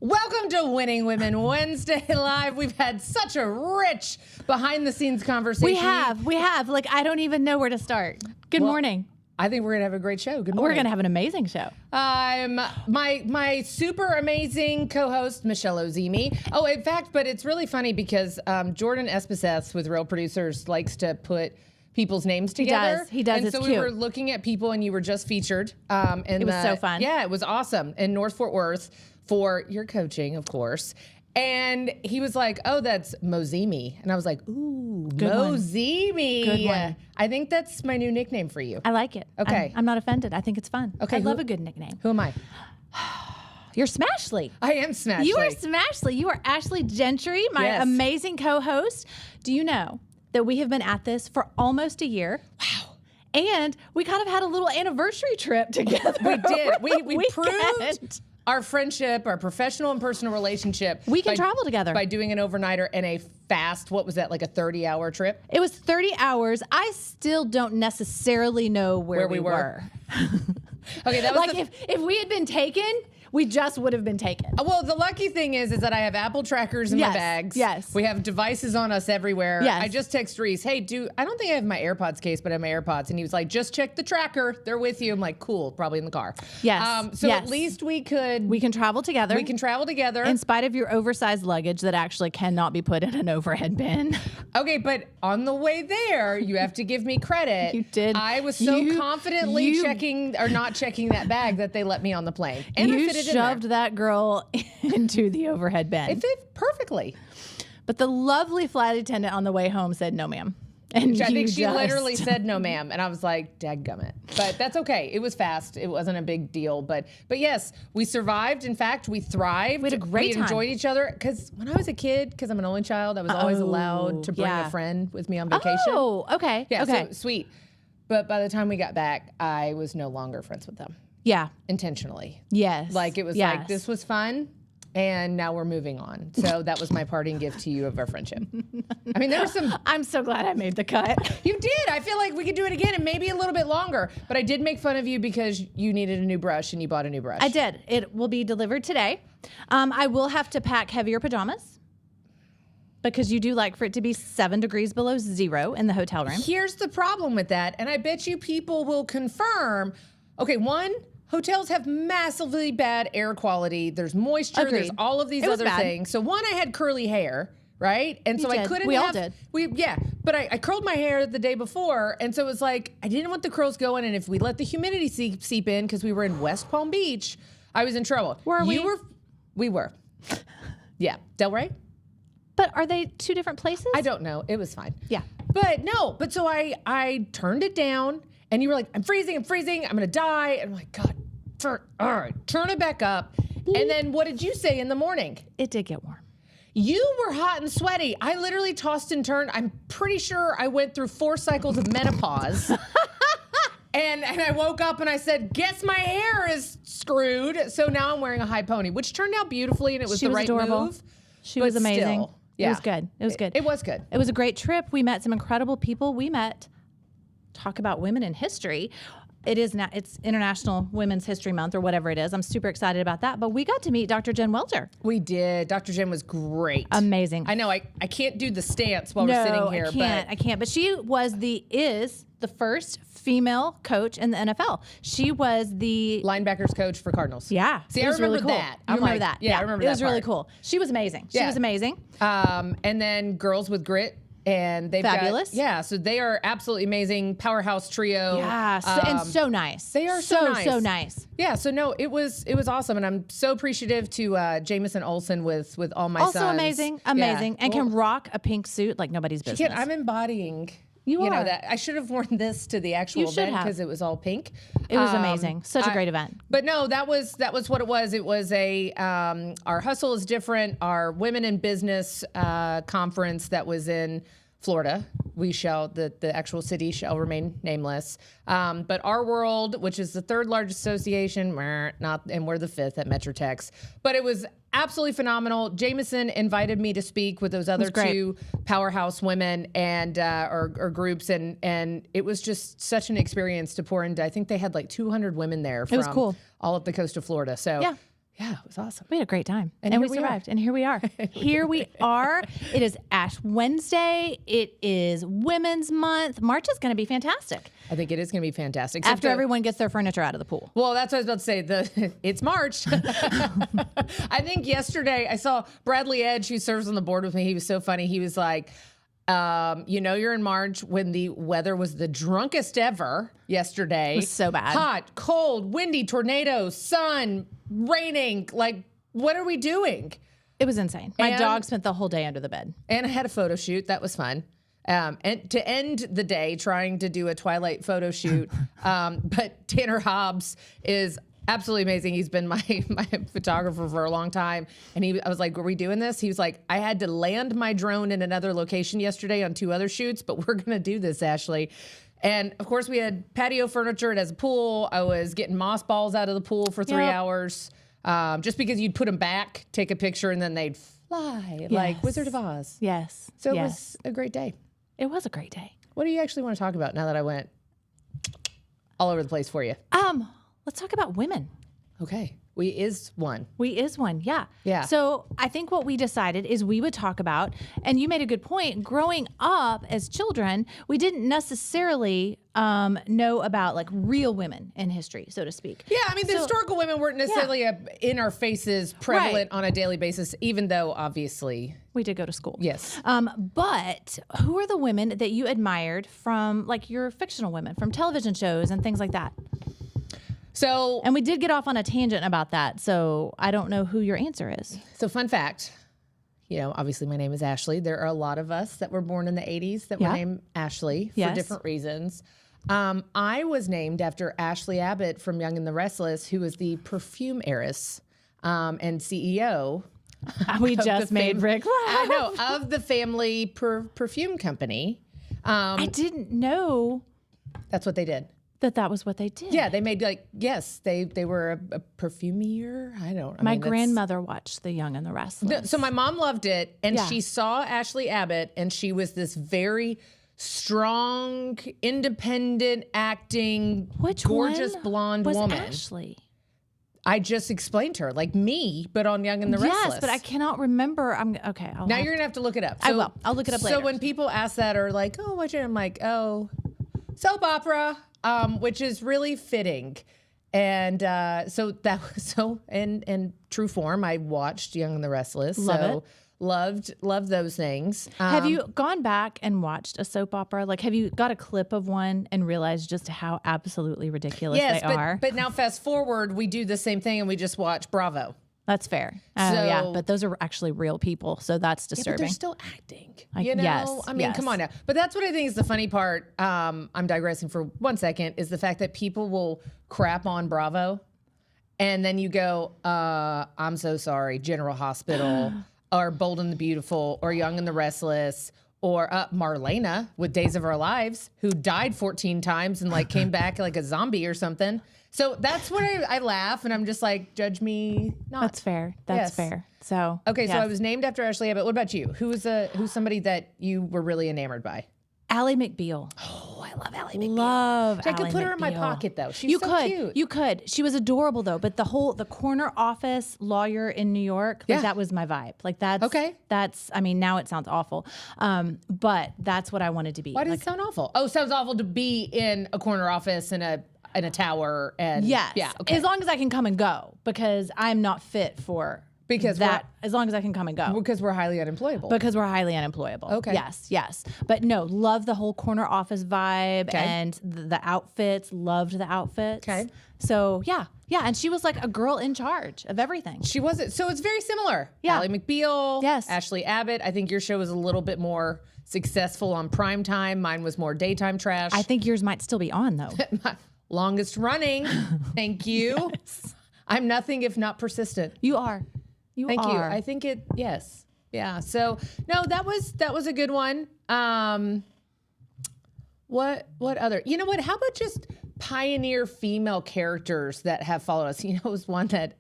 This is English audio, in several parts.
Welcome to Winning Women Wednesday Live. We've had such a rich behind-the-scenes conversation. We have. Like, I don't even know where to start. Good morning. I think we're going to have a great show. Good morning. We're going to have an amazing show. My super amazing co-host, Michelle Ozymy. Oh, in fact, but it's really funny because Jordan Espeseth with Real Producers likes to put people's names together. He does. And It's so cute. we were looking at people and you were just featured. And it was so fun. Yeah, it was awesome. In North Fort Worth for your coaching, of course. And he was like, oh, that's Mozymy. And I was like, ooh, Mozymy. Good one. I think that's my new nickname for you. I like it. Okay. I'm not offended. I think it's fun. Okay, I love a good nickname. Who am I? You're Smashly. I am Smashly. You are Smashly. You are Ashley Gentry, my amazing co-host. Do you know that we have been at this for almost a year? Wow. And we kind of had a little anniversary trip together. We did. We proved our friendship, our professional and personal relationship. We can travel together. By doing an overnighter and a fast, what was that, like a 30-hour trip? It was 30 hours. I still don't necessarily know where we were. Okay, that was like if we had been taken, we just would have been taken. Well, the lucky thing is that I have Apple trackers in my bags. Yes. We have devices on us everywhere. Yes. I just text Reese, hey, I don't think I have my AirPods case, but I have my AirPods. And he was like, just check the tracker. They're with you. I'm like, cool, probably in the car. Yes. So at least we can travel together. We can travel together. In spite of your oversized luggage that actually cannot be put in an overhead bin. Okay, but on the way there, you have to give me credit. You did. I was so confidently checking or not checking that bag that they let me on the plane. And you I fitted shoved in there. that girl into the overhead bin. It fit perfectly. But the lovely flight attendant on the way home said, no, ma'am. And I think she literally said no, ma'am. And I was like, dadgummit. But that's okay. It was fast. It wasn't a big deal. But yes, we survived. In fact, we thrived. We had a great time. We enjoyed each other. Because when I was a kid, because I'm an only child, I was always allowed to bring a friend with me on vacation. Oh, okay. Yeah, okay. so sweet. But by the time we got back, I was no longer friends with them. Yeah. Intentionally. Yes. Like it was like, this was fun. And now we're moving on. So that was my parting gift to you of our friendship. I mean, there was some... I'm so glad I made the cut. You did. I feel like we could do it again and maybe a little bit longer. But I did make fun of you because you needed a new brush and you bought a new brush. I did. It will be delivered today. I will have to pack heavier pajamas because you do like for it to be 7 degrees below zero in the hotel room. Here's the problem with that. And I bet you people will confirm. Okay, one... Hotels have massively bad air quality. There's moisture. Agreed. There's all of these other things. So one, I had curly hair, right? And so I couldn't. We all did. But I curled my hair the day before, and so it was like I didn't want the curls going. And if we let the humidity seep in, because we were in West Palm Beach, I was in trouble. Were we? We were. Yeah, Delray. But are they two different places? I don't know. It was fine. Yeah. But no. But so I turned it down. And you were like, I'm freezing, I'm going to die. And I'm like, God, all right, turn it back up. And then what did you say in the morning? It did get warm. You were hot and sweaty. I literally tossed and turned. I'm pretty sure I went through 4 cycles of menopause. And I woke up and I said, guess my hair is screwed. So now I'm wearing a high pony, which turned out beautifully and it was the right move. She was amazing. Still, yeah. It was good. It was good. It was good. It was a great trip. We met some incredible people. Talk about women in history. It's International Women's History Month or whatever it is. I'm super excited about that. But we got to meet Dr. Jen Welter. We did. Dr. Jen was great. Amazing. I know I can't do the stance while we're sitting here. I can't. But she is the first female coach in the NFL. She was the linebackers coach for Cardinals. Yeah. See, I remember really cool. that. I remember that. Yeah, I remember that. It was really cool. She was amazing. She was amazing. And then Girls with Grit. And they've fabulous. So they are absolutely amazing powerhouse trio. Yeah, and so nice. They are so nice. Yeah, so no, it was awesome, and I'm so appreciative to Jamison Olsen with all my also sons. amazing, Yeah. and can rock a pink suit like nobody's business. I'm embodying. You are. know that I should have worn this to the actual event because it was all pink. It was amazing. Such a great event. But no, that was what it was. It was a our Hustle is Different, our Women in Business conference that was in Florida. The actual city shall remain nameless. But Our World, which is the 3rd largest association, and we're the 5th at Metroplex. But it was absolutely phenomenal. Jameson invited me to speak with those other 2 powerhouse women and or groups, and it was just such an experience to pour into. I think they had like 200 women there from it was cool. all up the coast of Florida. So Yeah, it was awesome. We had a great time. And here we we survived. And here we are. Here we are. It is Ash Wednesday. It is Women's Month. March is going to be fantastic. I think it is going to be fantastic. After everyone gets their furniture out of the pool. Well, that's what I was about to say. It's March. I think yesterday I saw Bradley Edge, who serves on the board with me. He was so funny. He was like, you're in March when the weather was the drunkest ever yesterday. It was so bad. Hot, cold, windy, tornadoes, sun, raining. Like, what are we doing? It was insane. My dog spent the whole day under the bed. And I had a photo shoot. That was fun. And to end the day trying to do a Twilight photo shoot. But Tanner Hobbs is absolutely amazing. He's been my photographer for a long time. And I was like, are we doing this? He was like, I had to land my drone in another location yesterday on 2 other shoots, but we're going to do this, Ashley. And of course we had patio furniture. It has a pool. I was getting moss balls out of the pool for 3 hours. Just because you'd put them back, take a picture, and then they'd fly like Wizard of Oz. Yes. So it was a great day. It was a great day. What do you actually want to talk about now that I went all over the place for you? Let's talk about women. Okay. We is one. Yeah. Yeah. So I think what we decided is we would talk about, and you made a good point, growing up as children, we didn't necessarily know about like real women in history, so to speak. Yeah, I mean, the historical women weren't necessarily in our faces prevalent on a daily basis, even though obviously we did go to school. Yes. But who are the women that you admired from like your fictional women, from television shows and things like that? So, and we did get off on a tangent about that, so I don't know who your answer is. So fun fact, obviously my name is Ashley. There are a lot of us that were born in the 80s that were named Ashley for different reasons. I was named after Ashley Abbott from Young and the Restless, who was the perfume heiress and CEO. We just made Rick laugh. I know, of the family perfume company. I didn't know. That's what they did. That was what they did. Yeah, they made they were a perfumier. My grandmother watched The Young and the Restless. So my mom loved it, and she saw Ashley Abbott, and she was this very strong, independent acting, gorgeous blonde woman. Ashley? I just explained to her, like me, but on Young and the Restless. Yes, but I cannot remember. Now you're gonna have to look it up. I will. I'll look it up later. So when people ask that or like, oh, what's your? I'm like, oh, soap opera. Which is really fitting. And so that was so in true form. I watched Young and the Restless. Loved those things. Have you gone back and watched a soap opera? Like, have you got a clip of one and realized just how absolutely ridiculous they are? But now fast forward, we do the same thing and we just watch Bravo. That's fair. Yeah, but those are actually real people, so that's disturbing. Yeah, but they're still acting. Yes. I mean, come on now. But that's what I think is the funny part. I'm digressing for 1 second. Is the fact that people will crap on Bravo, and then you go, "I'm so sorry, General Hospital, or Bold and the Beautiful, or Young and the Restless." Or Marlena with Days of Our Lives, who died 14 times and like came back like a zombie or something. So that's what I laugh, and I'm just like, judge me not. That's fair. That's fair. So okay, so I was named after Ashley Abbott. What about you? Who's somebody that you were really enamored by? Ally McBeal. Oh, I love Ally McBeal. I could put her in my pocket though. She's so cute. You could. She was adorable though. But the corner office lawyer in New York, like that was my vibe. Like that's okay. I mean, now it sounds awful, but that's what I wanted to be. Why does it sound awful? Oh, it sounds awful to be in a corner office in a tower and yes. Yeah. Okay. As long as I can come and go, because I'm not fit for. As long as I can come and go. Because we're highly unemployable. Okay. Yes. But no, love the whole corner office vibe and the outfits. Loved the outfits. Okay. So yeah. And she was like a girl in charge of everything. She wasn't. So it's very similar. Yeah. Ally McBeal. Yes. Ashley Abbott. I think your show was a little bit more successful on prime time. Mine was more daytime trash. I think yours might still be on though. Longest running. Thank you. Yes. I'm nothing if not persistent. You are. Thank you. I think yes. Yeah. So no, that was a good one. What other, what, how about just pioneer female characters that have followed us? It was one that,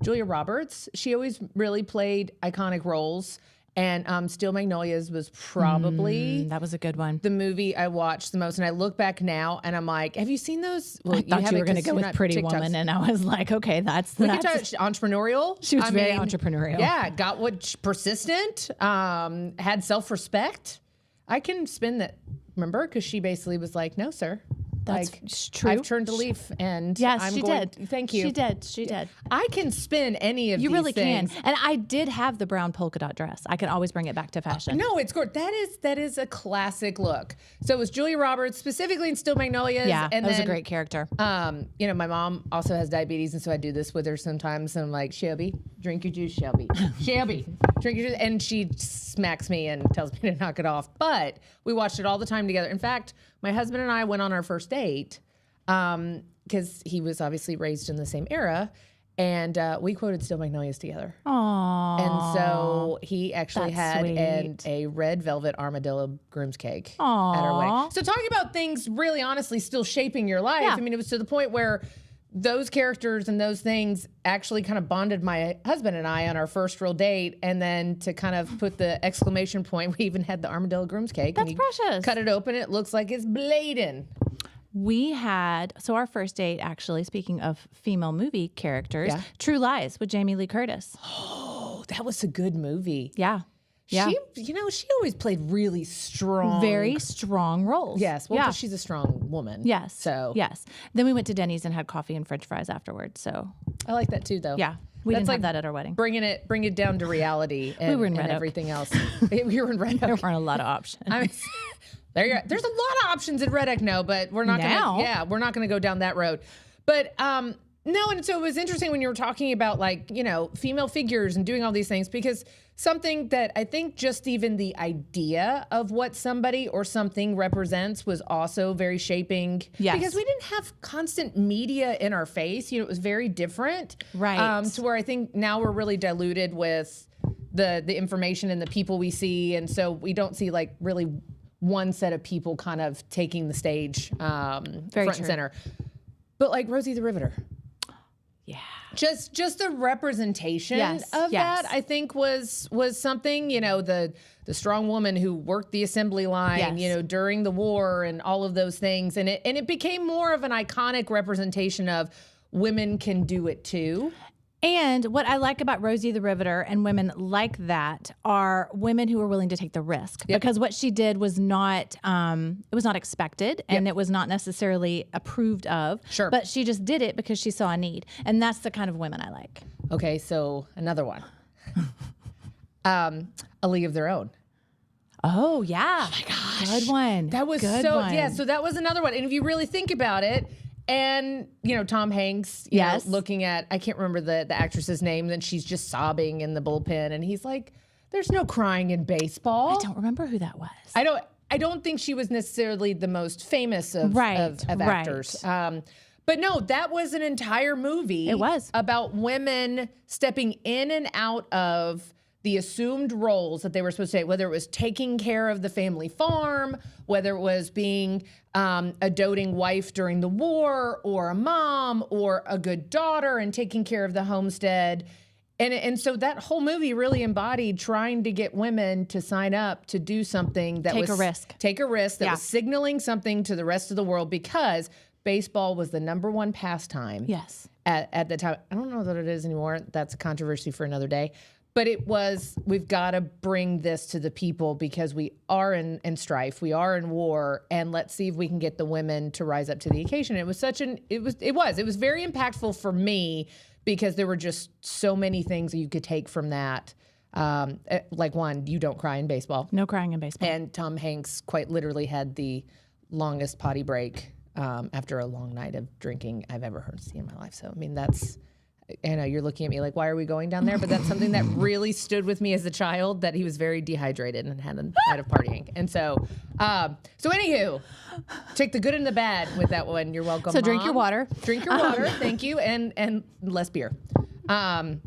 Julia Roberts, she always really played iconic roles. And Steel Magnolias was probably that was a good one. the movie I watched the most. And I look back now and I'm like, have you seen those? Well, I thought you were going to 'cause go you're with not Pretty TikToks. Woman, and I was like, okay, that's We can touch entrepreneurial. She was very entrepreneurial. Yeah, got what persistent, had self-respect. I can spin that, remember? Because she basically was like, no, sir. That's true. I've turned a leaf, and Yes, she did. Thank you. She did. I can spin any of these You really things. can. And I did have the brown polka dot dress. I can always bring it back to fashion. No, it's good. That is a classic look. So it was Julia Roberts, specifically in Steel Magnolias. Yeah, and that was a then, great character. My mom also has diabetes, and so I do this with her sometimes. And I'm like, Shelby, drink your juice, Shelby. Shelby, drink your juice. And she smacks me and tells me to knock it off. But we watched it all the time together. In fact, my husband and I went on our first date because he was obviously raised in the same era. And we quoted Steel Magnolias together. Aww. And so he actually That's had sweet. a red velvet armadillo groom's cake Aww. at our wedding. So talking about things really honestly still shaping your life. Yeah. I mean, it was to the point where those characters and those things actually kind of bonded my husband and I on our first real date. And then to kind of put the exclamation point, we even had the armadillo groom's cake. That's and precious. Cut it open. It looks like it's blading. We had, so our first date, actually, speaking of female movie characters, Yeah. True Lies with Jamie Lee Curtis. Oh, that was a good movie. Yeah. Yeah. She always played really strong. Very strong roles. Yes. Well, yeah. 'cause she's a strong woman. Yes. So yes. Then we went to Denny's and had coffee and French fries afterwards. So I like that too, though. yeah, we That's didn't like have that at our wedding. bring it down to reality and, were in Red and Oak. everything else. We were in Red There Oak. weren't a lot of options. I mean, there's a lot of options at Red Oak now, but we're not Now? we're not gonna go down that road. But no, and so it was interesting when you were talking about female figures and doing all these things, because something that I think just even the idea of what somebody or something represents was also very shaping. Yes. Because we didn't have constant media in our face. It was very different. Right. To where I think now we're really diluted with the information and the people we see. And so we don't see really one set of people kind of taking the stage front and center. But like Rosie the Riveter. yeah. Just the representation Yes, of yes. that, I think was something, the strong woman who worked the assembly line, Yes. During the war and all of those things. And it became more of an iconic representation of women can do it too. And what I like about Rosie the Riveter and women like that are women who are willing to take the risk, because what she did was not, it was not expected and it was not necessarily approved of. Sure. But she just did it because she saw a need. And that's the kind of women I like. Okay, so another one. A League of Their Own. Oh, yeah. Oh my gosh. Good one. That was Good so, one. yeah, so that was another one. And if you really think about it, and, Tom Hanks, Yes. looking at, I can't remember the actress's name, and she's just sobbing in the bullpen, and he's like, there's no crying in baseball. I don't remember who that was. I don't think she was necessarily the most famous of actors. But no, that was an entire movie. It was. About women stepping in and out of the assumed roles that they were supposed to take, whether it was taking care of the family farm, whether it was being a doting wife during the war, or a mom, or a good daughter and taking care of the homestead. And so that whole movie really embodied trying to get women to sign up to do something that Take a risk. Take a risk that Yeah. was signaling something to the rest of the world, because baseball was the #1 pastime Yes. at the time. I don't know that it is anymore. That's a controversy for another day. But it was, we've got to bring this to the people because we are in strife, we are in war, and let's see if we can get the women to rise up to the occasion. It was it was very impactful for me, because there were just so many things that you could take from that. Like one, you don't cry in baseball. No crying in baseball. And Tom Hanks quite literally had the longest potty break after a long night of drinking I've ever heard in my life. So, I mean, that's, I know you're looking at me like, why are we going down there? But that's something that really stood with me as a child, that he was very dehydrated and had a night of partying. And so, anywho, take the good and the bad with that one. You're welcome. So drink your water. Drink your water. Thank you. And less beer. But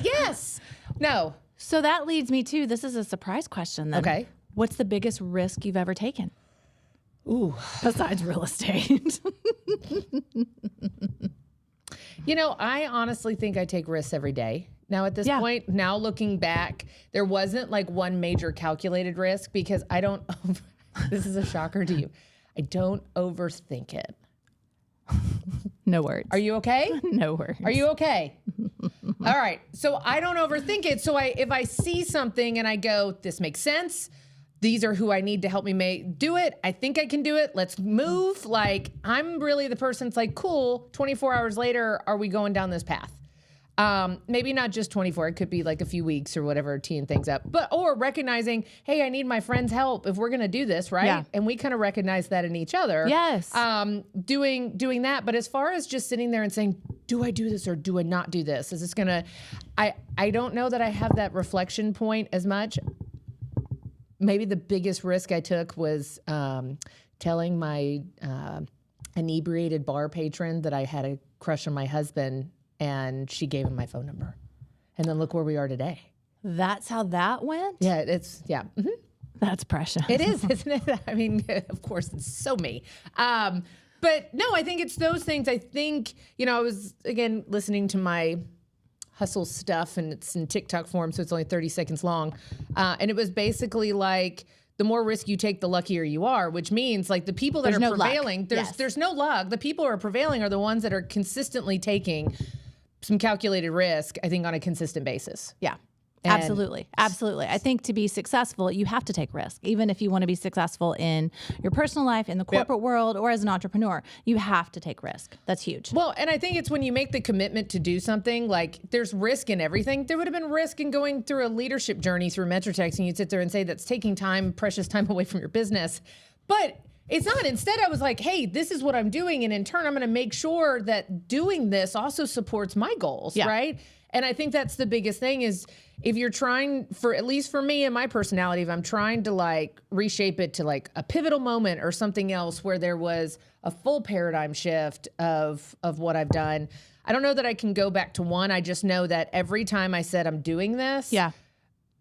yes. No. So that leads me to, this is a surprise question then. Okay. What's the biggest risk you've ever taken? Ooh. Besides real estate. I honestly think I take risks every day. now at this point. Now looking back, there wasn't like one major calculated risk because I don't, this is a shocker to you. I don't overthink it. No words. Are you okay? No words. Are you okay? All right. So I don't overthink it. So if I see something and I go, this makes sense. These are who I need to help me do it. I think I can do it. Let's move. Like, I'm really the person that's like, cool, 24 hours later, are we going down this path? Maybe not just 24. It could be like a few weeks or whatever, teeing things up. Or recognizing, hey, I need my friend's help if we're going to do this, right? Yeah. And we kind of recognize that in each other. Yes. Doing that. But as far as just sitting there and saying, do I do this or do I not do this? Is this going to, I don't know that I have that reflection point as much. Maybe the biggest risk I took was telling my inebriated bar patron that I had a crush on my husband, and she gave him my phone number. And then look where we are today. That's how that went? Yeah, Mm-hmm. That's precious. It is, isn't it? I mean, of course, it's so me. But no, I think it's those things. I think, I was, again, listening to my hustle stuff, and it's in TikTok form, so it's only 30 seconds long. And it was basically like, the more risk you take, the luckier you are, which means like the people that are prevailing, there's no luck. The people who are prevailing are the ones that are consistently taking some calculated risk, I think, on a consistent basis. Yeah. Absolutely. Absolutely. I think to be successful, you have to take risk. Even if you want to be successful in your personal life, in the corporate world, or as an entrepreneur, you have to take risk. That's huge. Well, and I think it's when you make the commitment to do something, like there's risk in everything. There would have been risk in going through a leadership journey through Metroplex, and you'd sit there and say that's taking time, precious time away from your business. But it's not. Instead, I was like, hey, this is what I'm doing. And in turn, I'm going to make sure that doing this also supports my goals, right? And I think that's the biggest thing is if you're trying, for at least for me and my personality, if I'm trying to like reshape it to like a pivotal moment or something else where there was a full paradigm shift of what I've done, I don't know that I can go back to one. I just know that every time I said I'm doing this,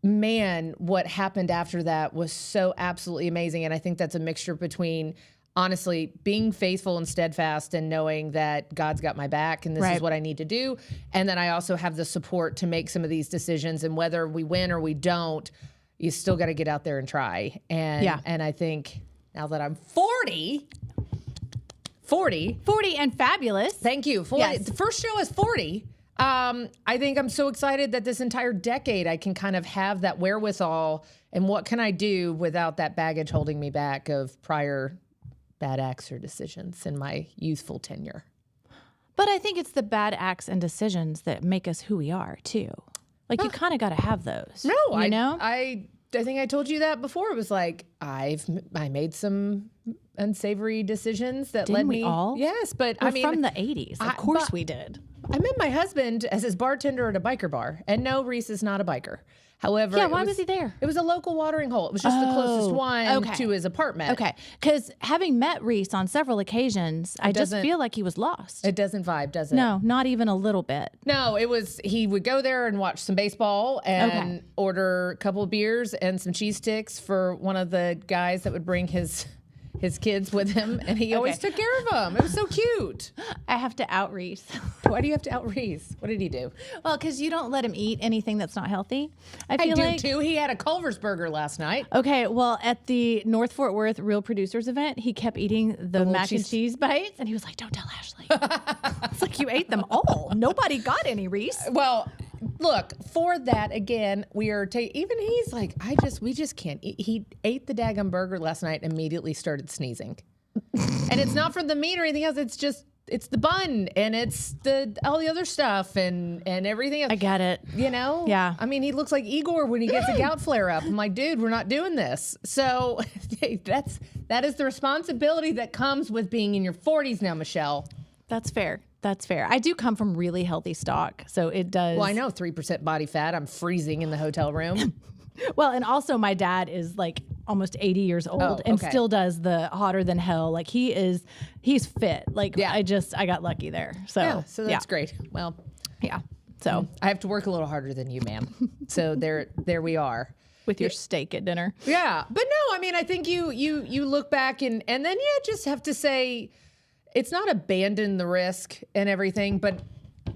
man, what happened after that was so absolutely amazing. And I think that's a mixture between honestly being faithful and steadfast and knowing that God's got my back and this is what I need to do. And then I also have the support to make some of these decisions, and whether we win or we don't, you still got to get out there and try. And and I think now that I'm 40 and fabulous. Thank you. 40. Yes. The first show is 40. I think I'm so excited that this entire decade I can kind of have that wherewithal, and what can I do without that baggage holding me back of prior bad acts or decisions in my youthful tenure. But I think it's the bad acts and decisions that make us who we are too. Like you kind of got to have those. No, I think I told you that before. It was like I made some unsavory decisions that led me. We all? Yes, but We're from the 80s. Of course we did. I met my husband as his bartender at a biker bar, and no, Reese is not a biker. However, why was he there? It was a local watering hole. It was just the closest one to his apartment. Okay, because having met Reese on several occasions, I just feel like he was lost. It doesn't vibe, does it? No, not even a little bit. No, it was, he would go there and watch some baseball and order a couple of beers and some cheese sticks for one of the guys that would bring his kids with him, and he always took care of them. It was so cute. I have to out Reese. Why do you have to out Reese? What did he do? Well, because you don't let him eat anything that's not healthy. I do too. He had a Culver's burger last night. Okay, well, at the North Fort Worth Real Producers event, he kept eating the mac and cheese bites, and he was like, "Don't tell Ashley." It's like, you ate them all. Nobody got any, Reese. Well, look, for that, again, we are even he's like, we just can't eat. He ate the daggum burger last night and immediately started sneezing. And it's not from the meat or anything else. It's the bun, and it's all the other stuff and everything else. I get it. Yeah. I mean, he looks like Igor when he gets a gout flare up. I'm like, dude, we're not doing this. So that is the responsibility that comes with being in your 40s now, Michelle. That's fair. That's fair. I do come from really healthy stock, so it does. Well, I know 3% body fat. I'm freezing in the hotel room. Well, and also my dad is like almost 80 years old and still does the hotter than hell. Like he's fit. Like I got lucky there. So that's great. Well, so I have to work a little harder than you, ma'am. So there we are. With your steak at dinner. Yeah. But no, I mean, I think you look back and then you just have to say, it's not abandon the risk and everything, but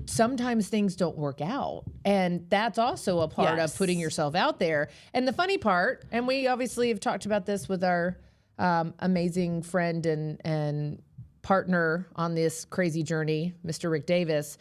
sometimes things don't work out. And that's also a part Yes. of putting yourself out there. And the funny part, and we obviously have talked about this with our amazing friend and partner on this crazy journey, Mr. Rick Davis.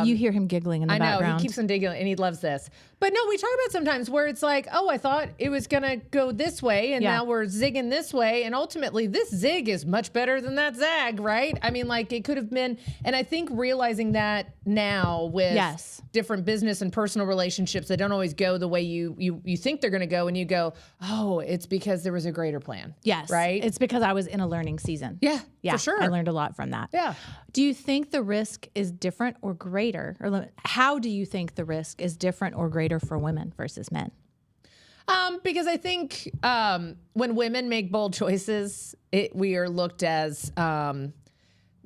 You hear him giggling in the background. I know, he keeps on digging, and he loves this. But no, we talk about sometimes where it's like, oh, I thought it was going to go this way, and now we're zigging this way, and ultimately this zig is much better than that zag, right? I mean, like, it could have been, and I think realizing that now with different business and personal relationships that don't always go the way you think they're going to go, and you go, oh, it's because there was a greater plan. Yes. Right? It's because I was in a learning season. Yeah, for sure. I learned a lot from that. Yeah. Do you think the risk is different or greater? Or how do you think the risk is different or greater for women versus men? Because I think when women make bold choices, we are looked as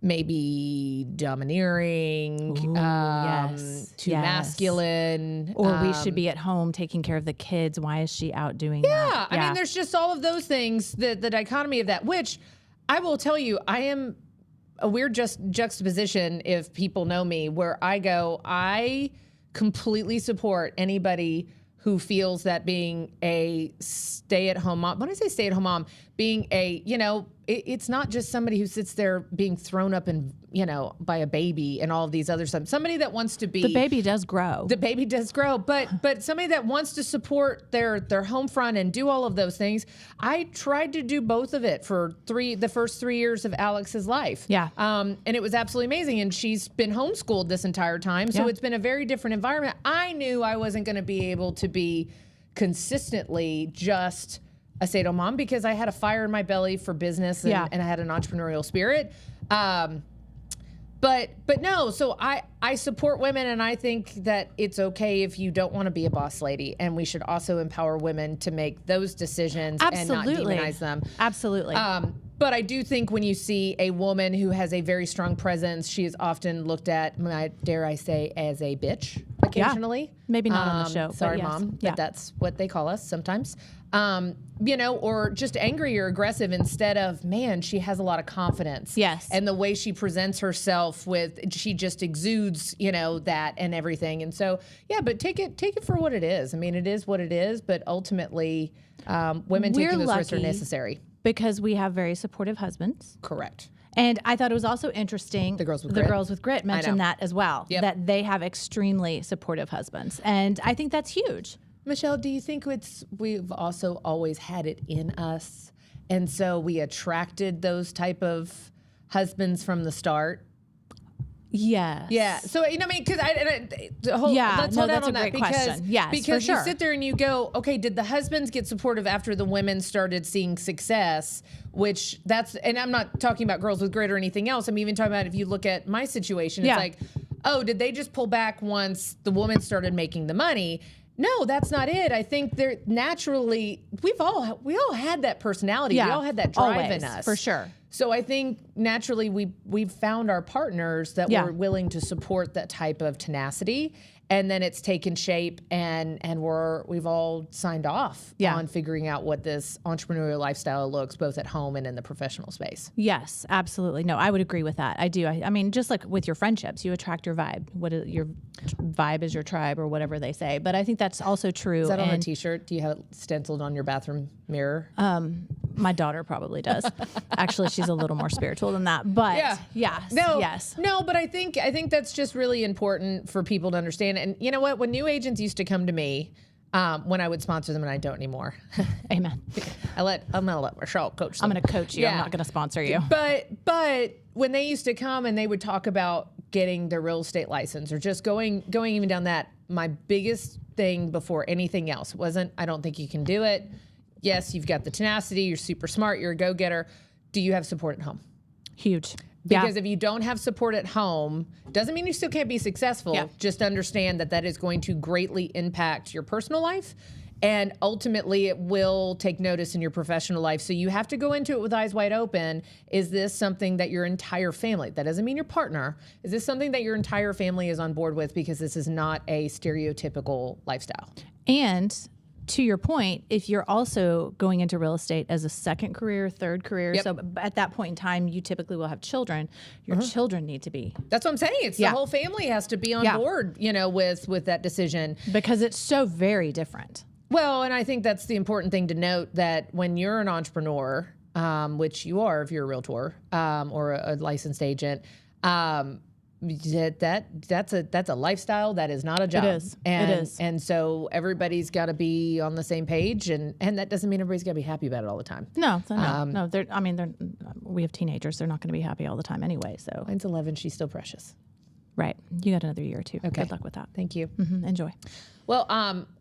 maybe domineering, too masculine. Or we should be at home taking care of the kids. Why is she out doing that? I mean, there's just all of those things, the dichotomy of that, which I will tell you, I am a weird juxtaposition if people know me, where I completely support anybody who feels that being a stay-at-home mom, when I say stay-at-home mom, being a, it's not just somebody who sits there being thrown up and, by a baby and all of these other stuff. Somebody that wants to be. The baby does grow. The baby does grow, but somebody that wants to support their home front and do all of those things. I tried to do both of it for the first 3 years of Alex's life. Yeah. And it was absolutely amazing. And she's been homeschooled this entire time. So it's been a very different environment. I knew I wasn't going to be able to be consistently just a stay-at-home mom because I had a fire in my belly for business and I had an entrepreneurial spirit. But no, so I support women, and I think that it's okay if you don't want to be a boss lady, and we should also empower women to make those decisions and not demonize them. Absolutely. But I do think when you see a woman who has a very strong presence, she is often looked at, dare I say, as a bitch occasionally. Maybe not on the show. Sorry, but yes. Mom, but that's what they call us sometimes. Or just angry or aggressive instead of, man, she has a lot of confidence. Yes. And the way she presents herself she just exudes, that and everything. And so, but take it for what it is. I mean, it is what it is, but ultimately, women taking those risks are necessary. Because we have very supportive husbands. Correct. And I thought it was also interesting. The Girls with Grit mentioned that as well. Yep. That they have extremely supportive husbands. And I think that's huge. Michelle, do you think we've also always had it in us, and so we attracted those type of husbands from the start? Yes. Yeah. So because let's hold out on that question. Yes, because for sure. you sit there and you go, okay, did the husbands get supportive after the women started seeing success? And I'm not talking about Girls with Grit or anything else. I'm even talking about if you look at my situation, it's like, oh, did they just pull back once the woman started making the money? No, that's not it. I think they're naturally, we all had that personality. We all had that drive in us. For sure. So I think naturally we've found our partners that were willing to support that type of tenacity, and then it's taken shape, and we've all signed off on figuring out what this entrepreneurial lifestyle looks both at home and in the professional space. Yes, absolutely. No, I would agree with that. I do. I mean, just like with your friendships, you attract your vibe. Your vibe is your tribe, or whatever they say. But I think that's also true. Is that on a T-shirt? Do you have it stenciled on your bathroom mirror? My daughter probably does. Actually, she's a little more spiritual than that. But No, but I think that's just really important for people to understand. And you know what? When new agents used to come to me, when I would sponsor them, and I don't anymore. Amen. I'm gonna let Michelle coach them. I'm gonna coach you. I'm not gonna sponsor you. But when they used to come and they would talk about getting their real estate license or just going even down that, my biggest thing before anything else wasn't, I don't think you can do it. Yes, you've got the tenacity, you're super smart, you're a go-getter. Do you have support at home? Huge. Because if you don't have support at home, doesn't mean you still can't be successful. Yeah. Just understand that is going to greatly impact your personal life, and ultimately it will take notice in your professional life. So you have to go into it with eyes wide open. Is this something that your entire family, that doesn't mean your partner, is this something that your entire family is on board with? Because this is not a stereotypical lifestyle. And to your point, if you're also going into real estate as a second career, third career, Yep. so at that point in time, you typically will have children. Your children need to be, That's what I'm saying. It's the whole family has to be on board, with that decision. because it's so very different. Well, and I think that's the important thing to note, that when you're an entrepreneur, which you are if you're a realtor or a licensed agent, that's a lifestyle. That is not a job. It is. And, It is. And so everybody's got to be on the same page, and that doesn't mean everybody's got to be happy about it all the time. No. We have teenagers. They're not going to be happy all the time anyway. So, Mine's 11. She's still precious. right. You got another year or two. Okay. Good luck with that. Thank you. Enjoy. Well,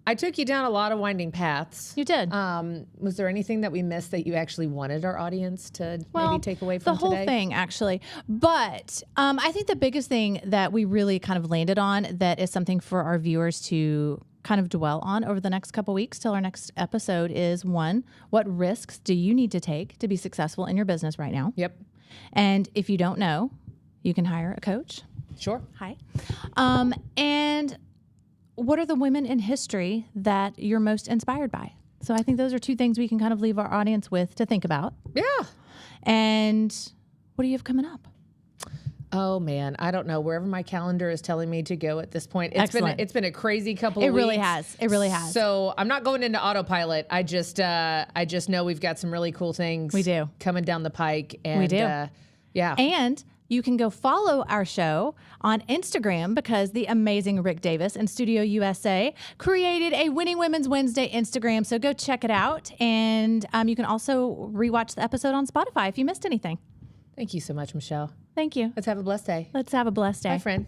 I took you down a lot of winding paths. You did. Was there anything that we missed that you actually wanted our audience to maybe take away from the whole today? thing, actually. But I think the biggest thing that we really kind of landed on that is something for our viewers to kind of dwell on over the next couple weeks till our next episode is, one, what risks do you need to take to be successful in your business right now? Yep. And if you don't know, you can hire a coach. Sure. Hi. And what are the women in history that you're most inspired by? So I think those are two things we can kind of leave our audience with to think about. Yeah. And what do you have coming up? Oh man, I don't know. Wherever my calendar is telling me to go at this point, Excellent. it's been a crazy couple of It weeks. really has. It really has. So I'm not going into autopilot. I just know we've got some really cool things. We do. Coming down the pike. And, We do. Yeah. And you can go follow our show on Instagram because the amazing Rick Davis and studioUSA created a Winning Women's Wednesday Instagram. So go check it out. And you can also rewatch the episode on Spotify if you missed anything. Thank you so much, Michelle. Thank you. Let's have a blessed day. Let's have a blessed day. Bye, friend.